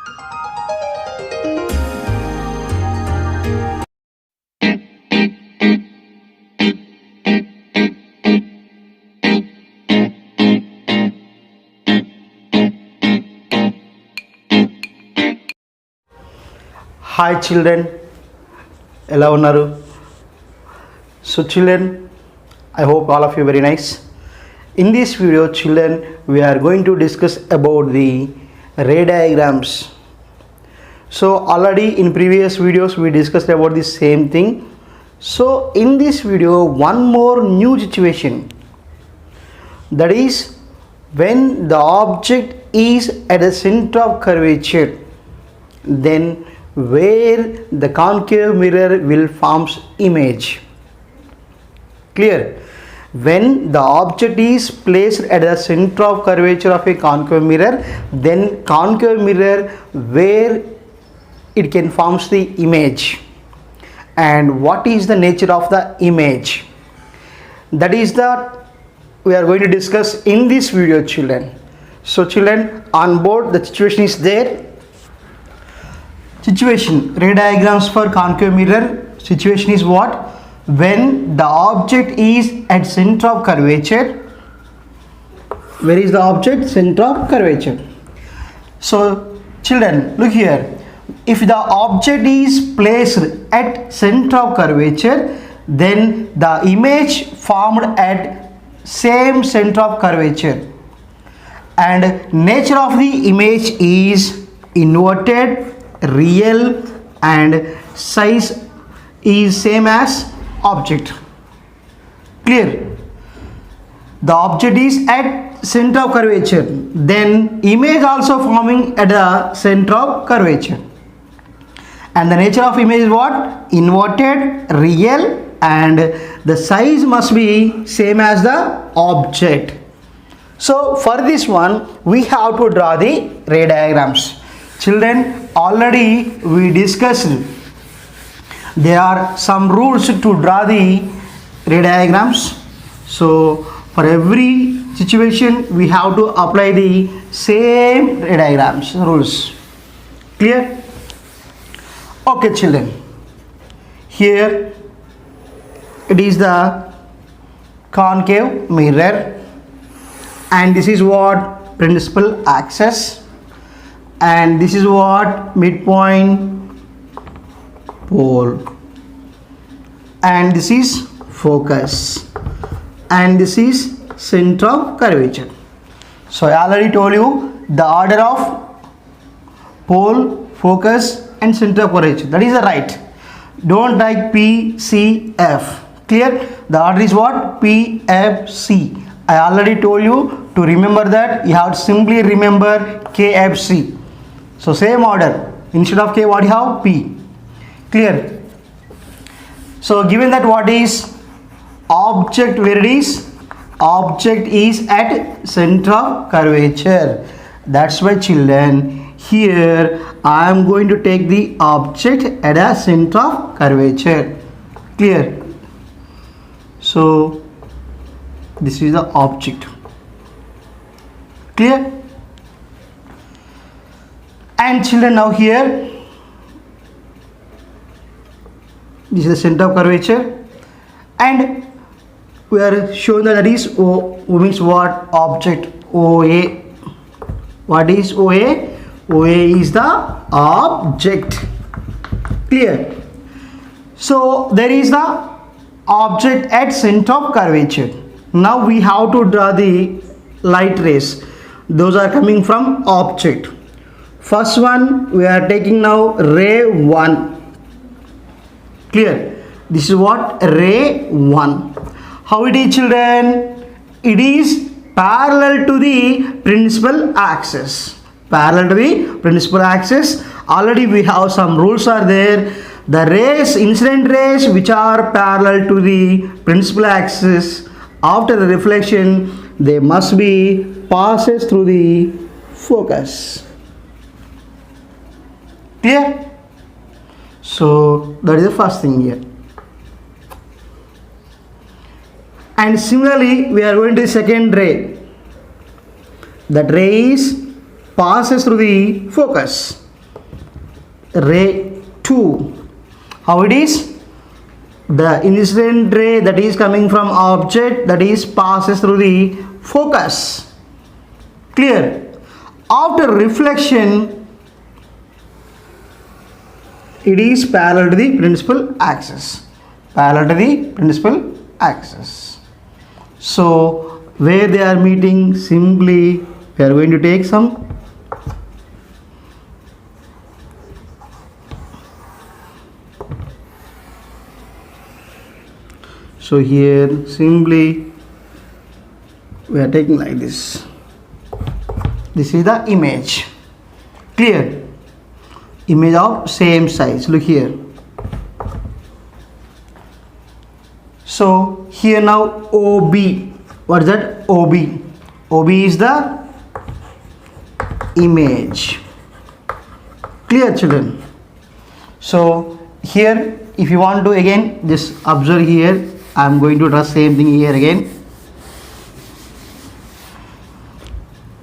Hi children, ఎలా ఉన్నారు? So children, I hope all of you very nice. In this video children, we are going to discuss about the ray diagrams. So already in previous videos we discussed about the same thing. So in this video one more new situation, that is when the object is at the center of curvature, then where the concave mirror will forms image. Clear? When the object is placed at the center of curvature of a concave mirror, then concave mirror where it can forms the image. And what is the nature of the image? That is that we are going to discuss in this video children. So children, on board the situation is there. Situation, ray diagrams for concave mirror. Situation is what? When the object is at center of curvature. Where is the object? Center of curvature. So children, look here. If the object is placed at center of curvature, then the image formed at same center of curvature, and nature of the image is inverted, real, and size is same as object. Clear? The object is at center of curvature, then image also forming at the center of curvature, and the nature of image is what? Inverted, real, and the size must be same as the object. So for this one we have to draw the ray diagrams. Children, already we discussed there are some rules to draw the ray diagrams. So for every situation we have to apply the same ray diagrams rules. Clear? Okay children, here it is the concave mirror, and this is what? Principal axis, and this is what? Midpoint pole, and this is focus, and this is center of curvature. So I already told you the order of pole, focus, and center of curvature. That is the right. Don't write P, C, F. Clear? The order is what? P, F, C. I already told you to remember that. You have to simply remember K, F, C. So same order. Instead of K, what you have? P. Clear? So given that what is object, where it is? Object is at center of curvature. That's why children, here I am going to take the object at a center of curvature. Clear? So this is the object. Clear? And children, now here this is the center of curvature, and we are showing that is O means what? Object. OA. What is OA? OA is the object. Clear? So there is the object at center of curvature. Now we have to draw the light rays. Those are coming from object. First one we are taking now ray 1. Clear? This is what? Ray 1. How it is children? It is parallel to the principal axis. Parallel to the principal axis. Already we have some rules are there. The rays, incident rays which are parallel to the principal axis, after the reflection they must be passes through the focus. Clear? So that is the first thing here. And similarly we are going to the second ray. That ray is passes through the focus. ray 2. How it is? The incident ray that is coming from object that is passes through the focus. Clear? After reflection, it is parallel to the principal axis. Parallel to the principal axis. So where they are meeting, simply we are going to take some so here simply we are taking like this. This is the image. Clear? Image of same size. Look here. So here now OB. What is that? OB. OB is the image. Clear, children? So here if you want to again just observe here, I am going to draw same thing here again.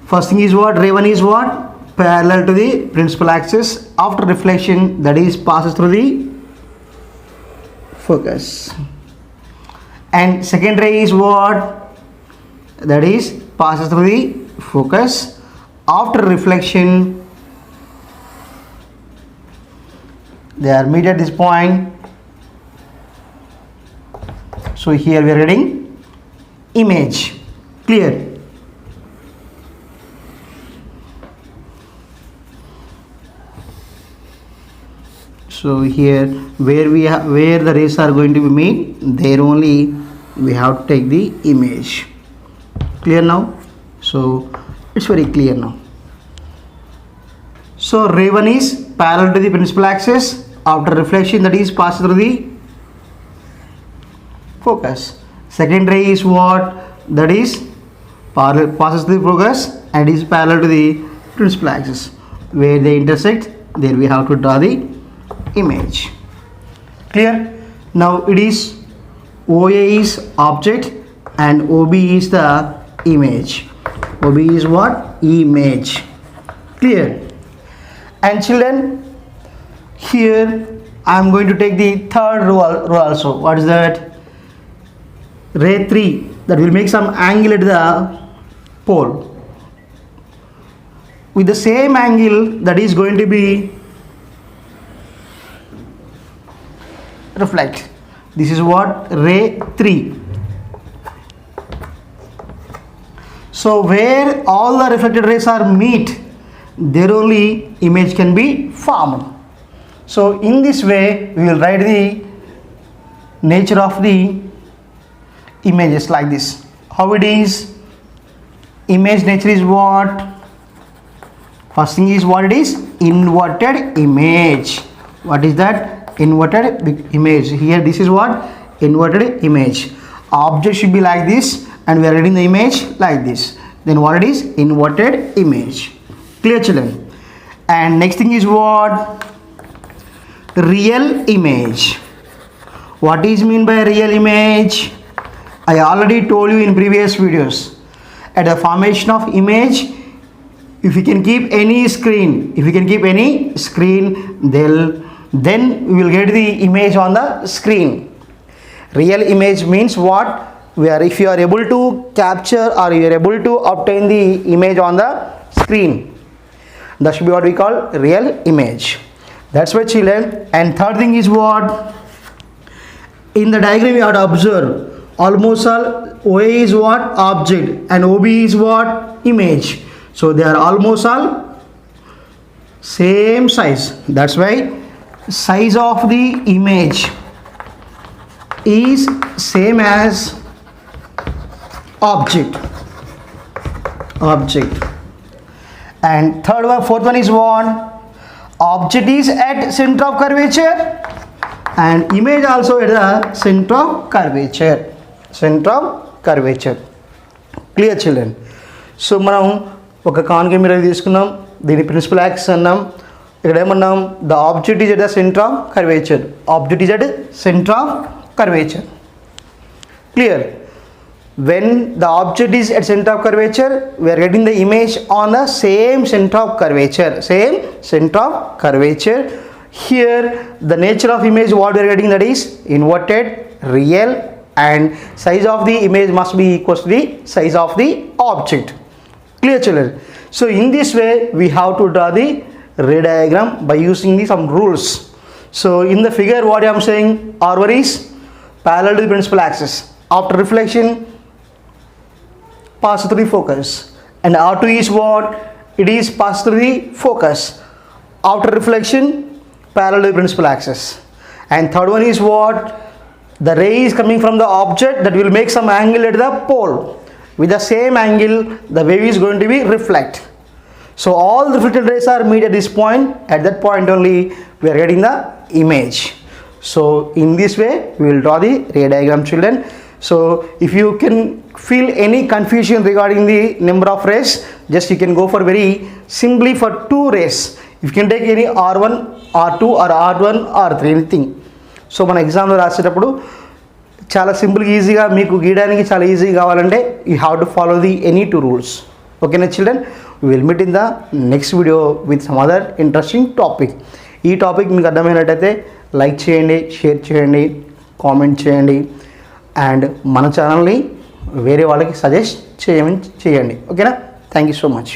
First thing is what? Ray 1 is what? Parallel to the principal axis. After reflection, that is passes through the focus. And second ray is what? That is passes through the focus. After reflection, they are meet at this point. So here we are getting image. Clear? So here where the rays are going to be meet, there only we have to take the image. Clear now? So it's very clear now. So ray 1 is parallel to the principal axis. After reflection, that is passed through the focus. Second ray is what? That is passes through the focus and is parallel to the principal axis. Where they intersect, there we have to draw the image. Clear? Now it is OA is object and OB is the image. OB is what? Image. Clear? And children, here I am going to take the third row also. What is that? Ray 3, that will make some angle at the pole. With the same angle that is going to be reflect. This is what? Ray 3. So where all the reflected rays are meet, there only image can be formed. So in this way we will write the nature of the images like this. How it is? Image nature is what? First thing is what it is? Inverted image. What is that? Inverted image. Here this is what? Inverted image. Object should be like this and we are getting the image like this. Then what it is? Inverted image. Clear, children? And next thing is what? Real image. What is mean by real image? I already told you in previous videos. At the formation of image, if you can keep any screen, then we will get the image on the screen. Real image means what? If you are able to capture or you are able to obtain the image on the screen, that should be what we call real image. That's why, children. And third thing is what? In the diagram you have to observe almost all OA is what? Object and OB is what? Image. So they are almost all same size. That's why size of the image is same as object. And fourth one is what? Object is at center of curvature and image also at the center of curvature. Clear, children? So మనం ఒక concave mirror తీసుకున్నాం, దీని principal axis అన్నాం. ఇక్కడ ఏమన్నాం? The object is at the centre of curvature. Clear? When the object is at center of curvature, we are getting the image on the same center of curvature. Here the nature of image what we are getting, that is inverted, real, and size of the image must be equal to the size of the object. Clear children? So in this way we have to draw the ray diagram by using some rules. So in the figure what I am saying, R1 is parallel to the principal axis. After reflection pass through the focus, and R2 is what? It is pass through the focus. After reflection parallel to the principal axis. And third one is what? The ray is coming from the object that will make some angle at the pole. With the same angle the wave is going to be reflect. So all the reflected rays are meet at this point. At that point only we are getting the image. So in this way we will draw the ray diagram, children. So if you can feel any confusion regarding the number of rays, just you can go for very simply for 2 rays. You can take any R1, R2 or R1, R3, anything. So మన ఎగ్జామ్లో రాసేటప్పుడు చాలా సింపుల్గా ఈజీగా మీకు గీయడానికి చాలా ఈజీగా కావాలంటే you have to follow the any 2 rules. ఓకేనా children? We will meet in the next video with some other interesting topic. ఈ టాపిక్ మీకు అర్థమైనట్టయితే లైక్ చేయండి, షేర్ చేయండి, కామెంట్ చేయండి, అండ్ మన ఛానల్ని వేరే వాళ్ళకి సజెస్ట్ చేయండి. ఓకేనా? Thank you so much.